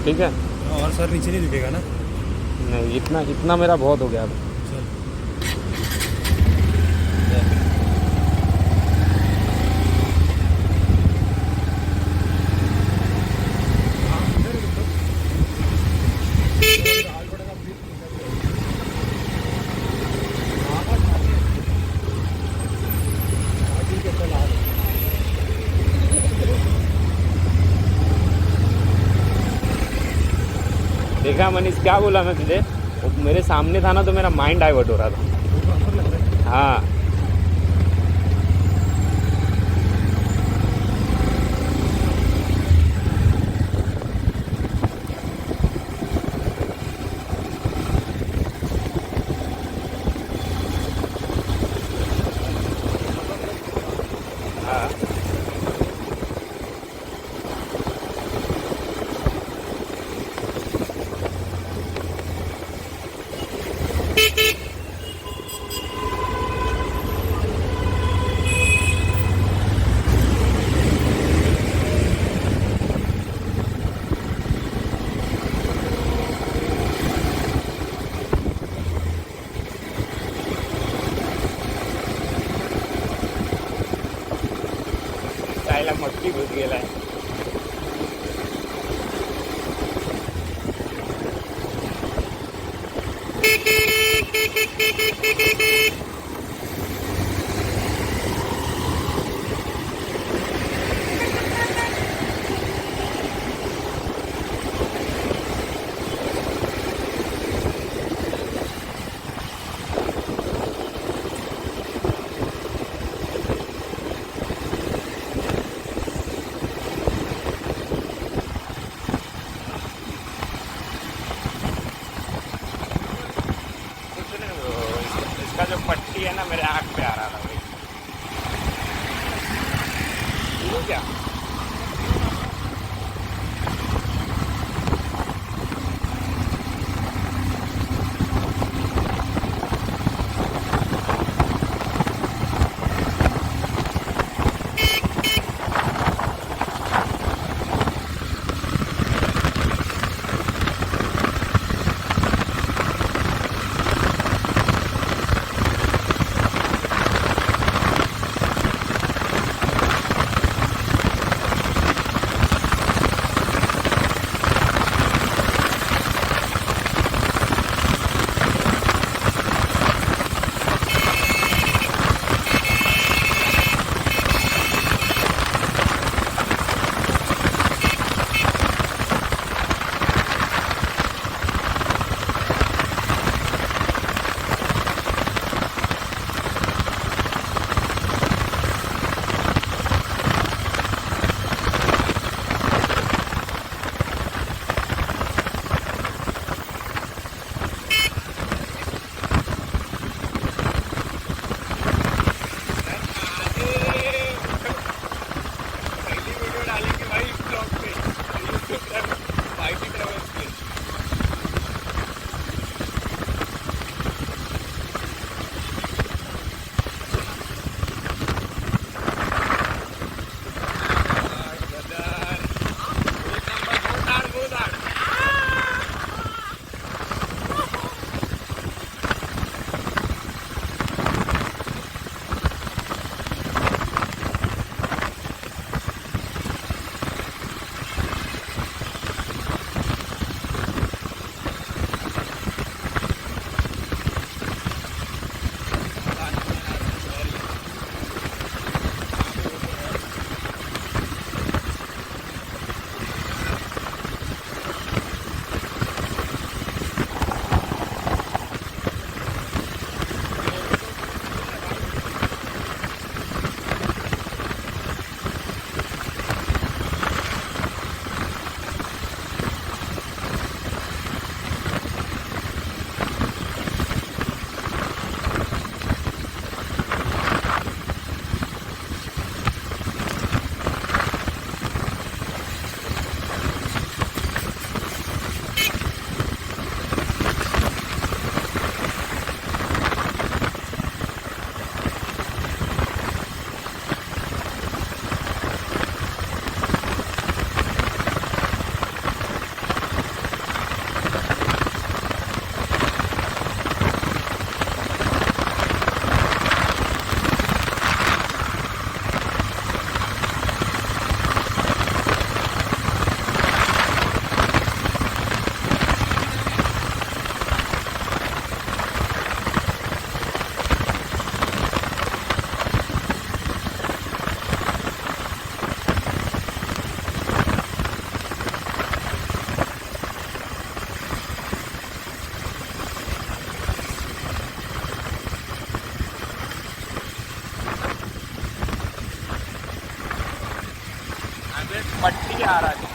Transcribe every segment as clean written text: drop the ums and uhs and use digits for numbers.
ठीक है। और सर नीचे नहीं झुकेगा ना? नहीं, इतना इतना मेरा बहुत हो गया अब। चल। देखा मनीष, क्या बोला मैं तुझे? वो मेरे सामने था ना तो मेरा माइंड डाइवर्ट हो रहा था। हाँ, हाँ। त्याला मटकी घुस गेलाय. इसका जो इसीलिए आ रहा है।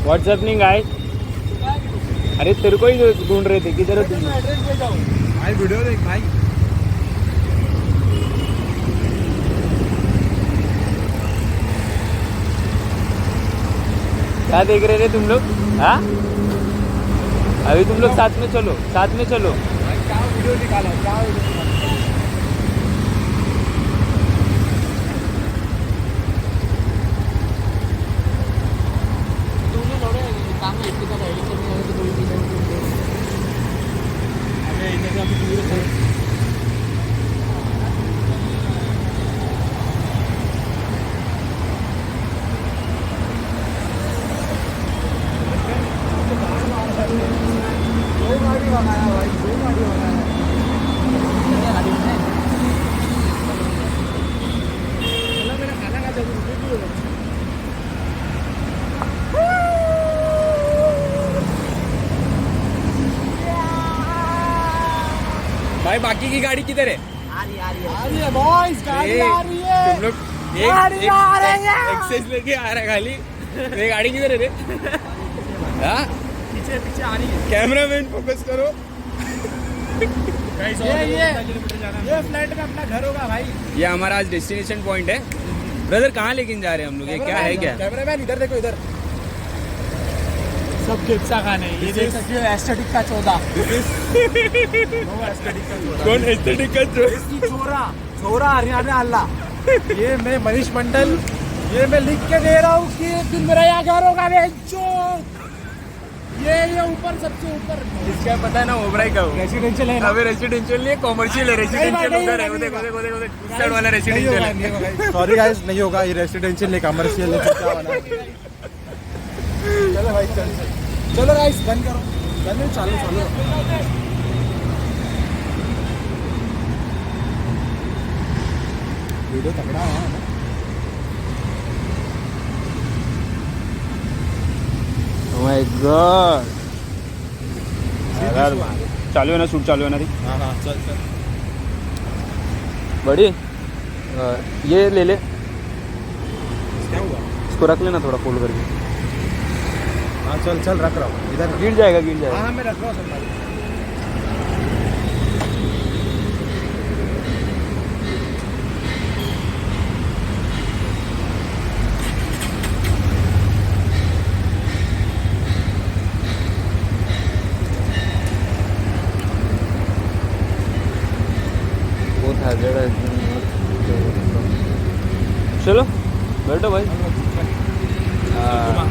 व्हाट्सएप नहीं गाइस। अरे तेरे को ही ढूंढ रहे थे, किधर है तुम? भाई वीडियो देख भाई। क्या देख रहे थे तुम लोग? हाँ, अभी तुम लोग साथ में चलो, साथ में चलो। भाई क्या वीडियो निकाला, क्या वीडियो निकाला? भाई बाकी की गाड़ी किधर है? आ रही है बॉयज, गाड़ी आ रही है। तुम लोग गाड़ी आ रही है। एक्सेस लेके आ रहा है खाली। ये गाड़ी किधर है रे? हाँ पीछे पीछे आ रही है। कैमरामैन फोकस करो। ये फ्लैट में अपना घर होगा भाई। ये हमारा आज डेस्टिनेशन पॉइंट है। ब्रदर कहाँ लेकिन जा रहे हैं हम लोग? ये क्या है क्या? कैमरामैन इधर देखो, इधर सब पिज्जा खाने। ये देख सकते हो एस्थेटिक का 14। कौन एस्थेटिक का इसकी छोरा हरियाणा अल्लाह। ये मैं मनीष मंडल, ये मैं लिख के दे रहा हूँ कि एक दिन मेरा यहाँ घर होगा। ये ऊपर सबसे ऊपर इसका पता है ना ओबराई का? रेसिडेंशियल है ना? अबे रेसिडेंशियल नहीं है, कॉमर्शियल है। रेसिडेंशियल उधर है, उधर उधर उधर उधर साइड वाला रेसिडेंशियल है। सॉरी गाइस, नहीं होगा ये रेसिडेंशियल है, कमर्शियल है। क्या वाला? चलो भाई चलो गाइस, बंद करो, बंद चालू। वीडियो तगड़ा है ना? Oh my God. चालू है ना, शूट चालू है ना? हाँ चल बड़ी ये ले ले, क्या हुआ? इसको रख लेना थोड़ा फोल्ड करके। हाँ चल रख रहा हूँ इधर। गिर जाएगा, गिर जाएगा। हाँ मैं रख रहा हूँ संभाल। बहुत हैजर्ड है। चलो बैठो भाई। हाँ।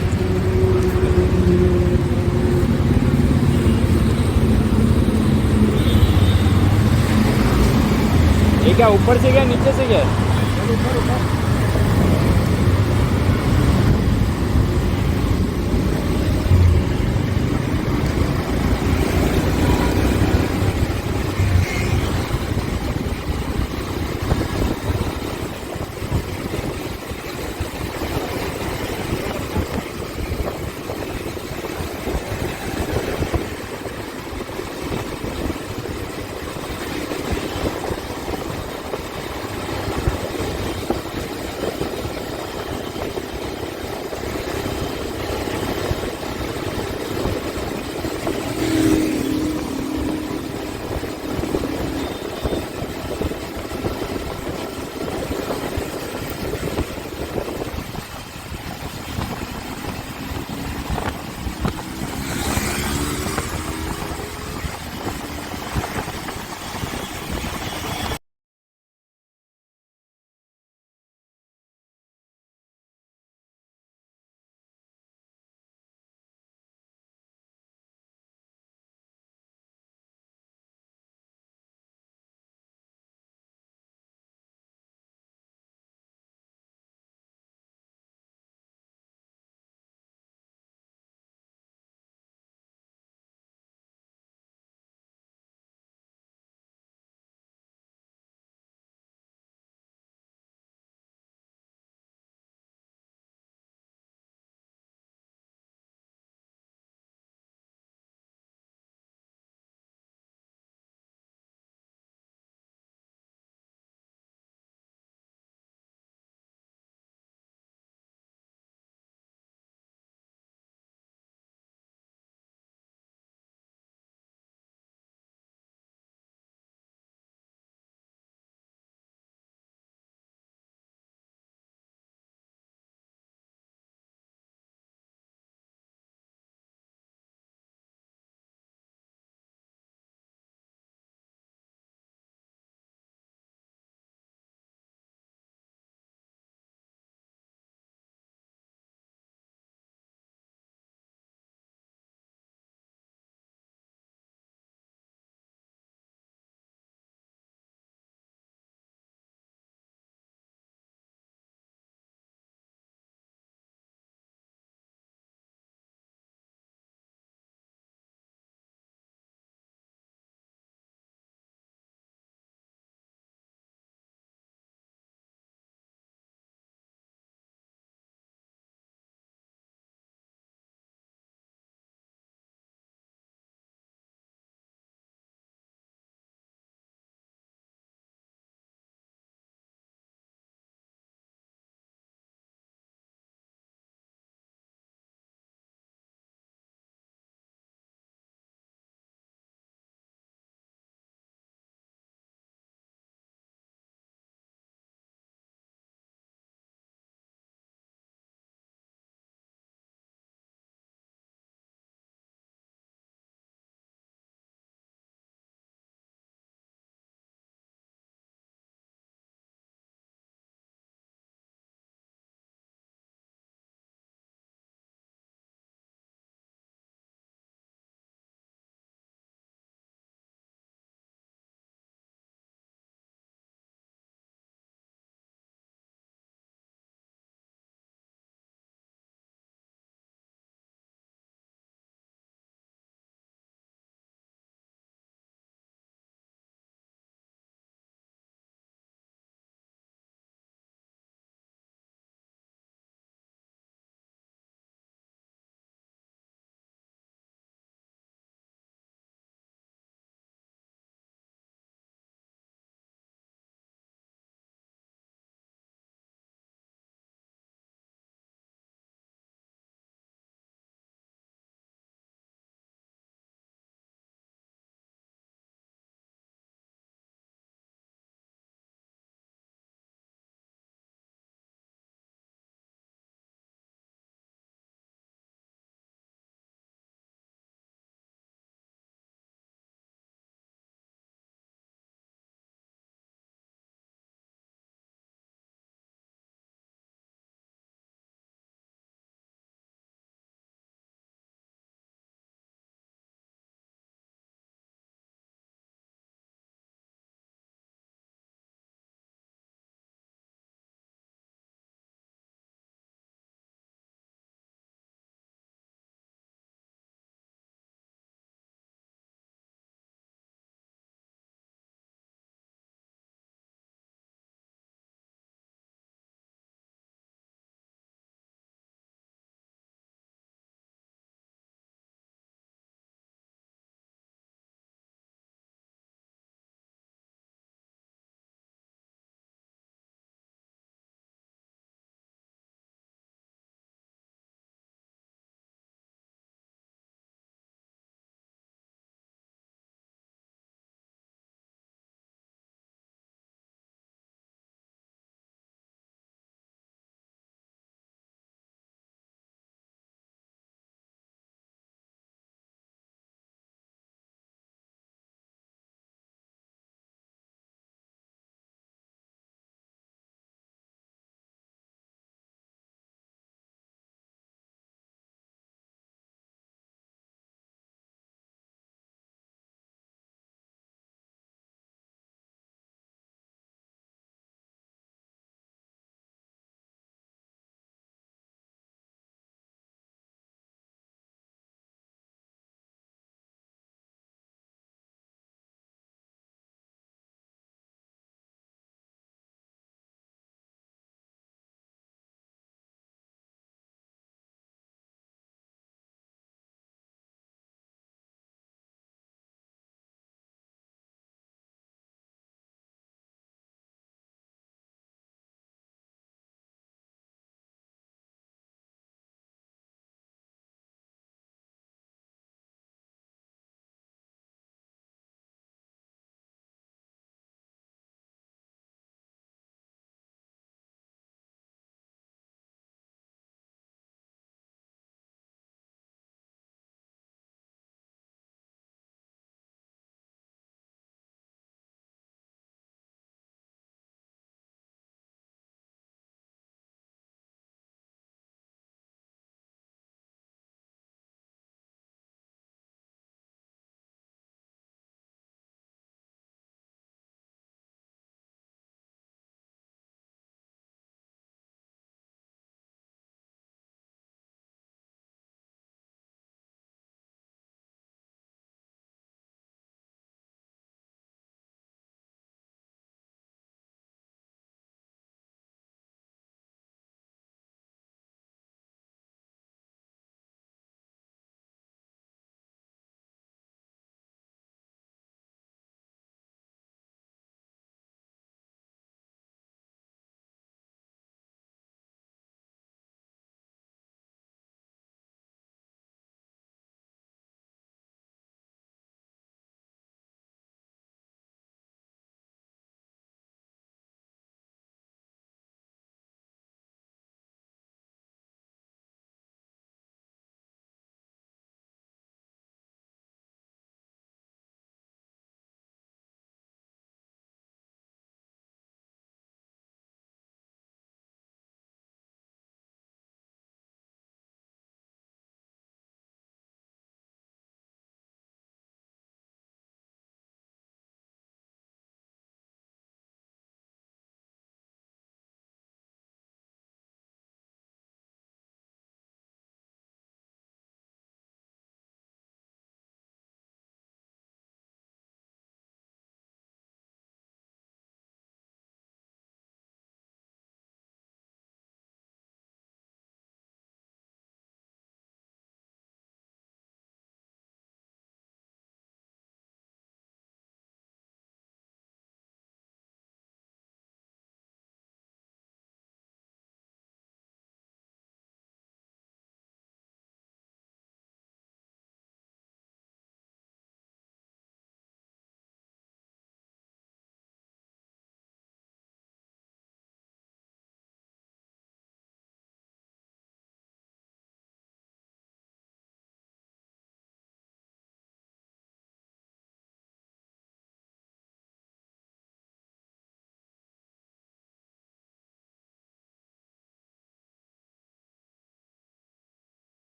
ये क्या ऊपर से क्या नीचे से क्या? ऊपर